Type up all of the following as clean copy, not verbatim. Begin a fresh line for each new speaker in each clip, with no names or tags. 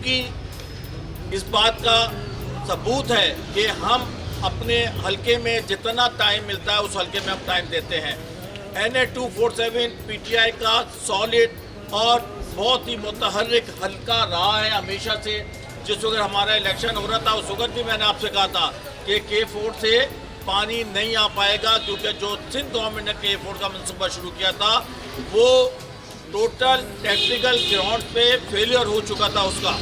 की इस बात का सबूत है कि हम अपने हलके में जितना टाइम मिलता है उस हलके में हम टाइम देते हैं। NA-247 PTI का सॉलिड और बहुत ही मुतहर्रिक हल्का रहा है हमेशा से। जिस वक्त हमारा इलेक्शन हो रहा था उस वक्त भी मैंने आपसे कहा था कि K4 से पानी नहीं आ पाएगा, क्योंकि जो सिंध गवर्नमेंट ने K4 का मनसूबा शुरू किया था वो टोटल टेक्निकल ग्राउंड पे फेलियर हो चुका था उसका।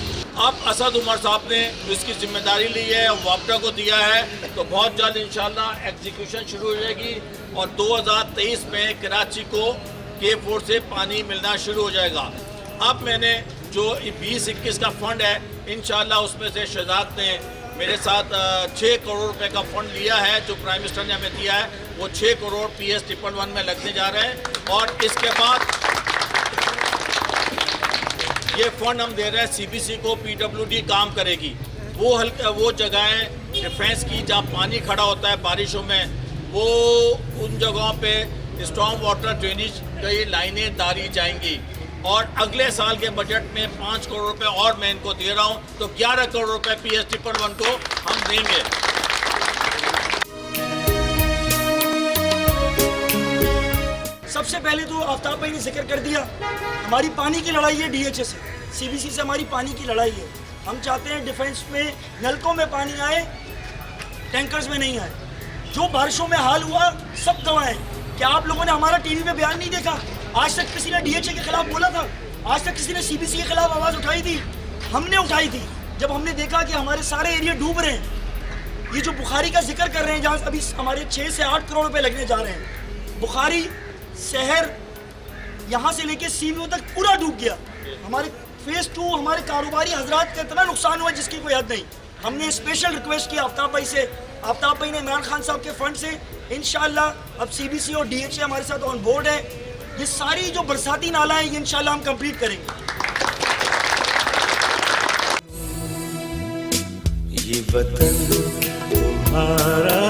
अब असद उमर साहब ने इसकी जिम्मेदारी ली है और वापडा को दिया है, तो बहुत जल्द इंशाल्लाह एग्जीक्यूशन शुरू हो जाएगी और 2023 में कराची को K4 से पानी मिलना शुरू हो जाएगा। अब मैंने जो 20-21 का फंड है इंशाल्लाह उसमें से शहजाद ने मेरे साथ 6 करोड़ रुपए का फंड लिया है जो प्राइम मिनिस्टर ने हमें दिया है। वो 6 करोड़ PS111 में लगने जा रहे हैं और इसके बाद ये फंड हम दे रहे हैं CBC को। PWD काम करेगी। वो जगहें डिफेंस की जहाँ पानी खड़ा होता है बारिशों में, वो उन जगहों पे स्ट्रॉन्ग वाटर ड्रेनेज की लाइनें डाली जाएंगी और अगले साल के बजट में 5 करोड़ रुपए और मैं इनको दे रहा हूँ, तो 11 करोड़ रुपए PS111 को हम देंगे।
सबसे पहले तो आफ्ताब भाई ने जिक्र कर दिया, हमारी पानी की लड़ाई है DHA से, CBC से हमारी पानी की लड़ाई है। हम चाहते हैं डिफेंस में नलकों में पानी आए, टैंकर्स में नहीं आए। जो बारिशों में हाल हुआ सब गवाएं। क्या आप लोगों ने हमारा टीवी पे बयान नहीं देखा? आज तक किसी ने DHA के खिलाफ बोला था? आज तक किसी ने CBC के खिलाफ आवाज़ उठाई थी? हमने उठाई थी जब हमने देखा कि हमारे सारे एरिया डूब रहे हैं। ये जो बुखारी का जिक्र कर रहे हैं, जहाँ अभी हमारे 6 से 8 करोड़ रुपए लगने जा रहे हैं, बुखारी शहर यहाँ से लेके सीमियों तक पूरा डूब गया। हमारे फेज 2 हमारे कारोबारी हजरात का इतना नुकसान हुआ जिसकी कोई हद नहीं। हमने स्पेशल रिक्वेस्ट की आफ्ताब भाई से, आफ्ताब भाई ने इमरान खान साहब के फंड से इंशाल्लाह अब CBC और DHA हमारे साथ ऑन बोर्ड है। ये सारी जो बरसाती नाला है ये इंशाल्लाह हम कंप्लीट करेंगे।
ये वतन तुम्हारा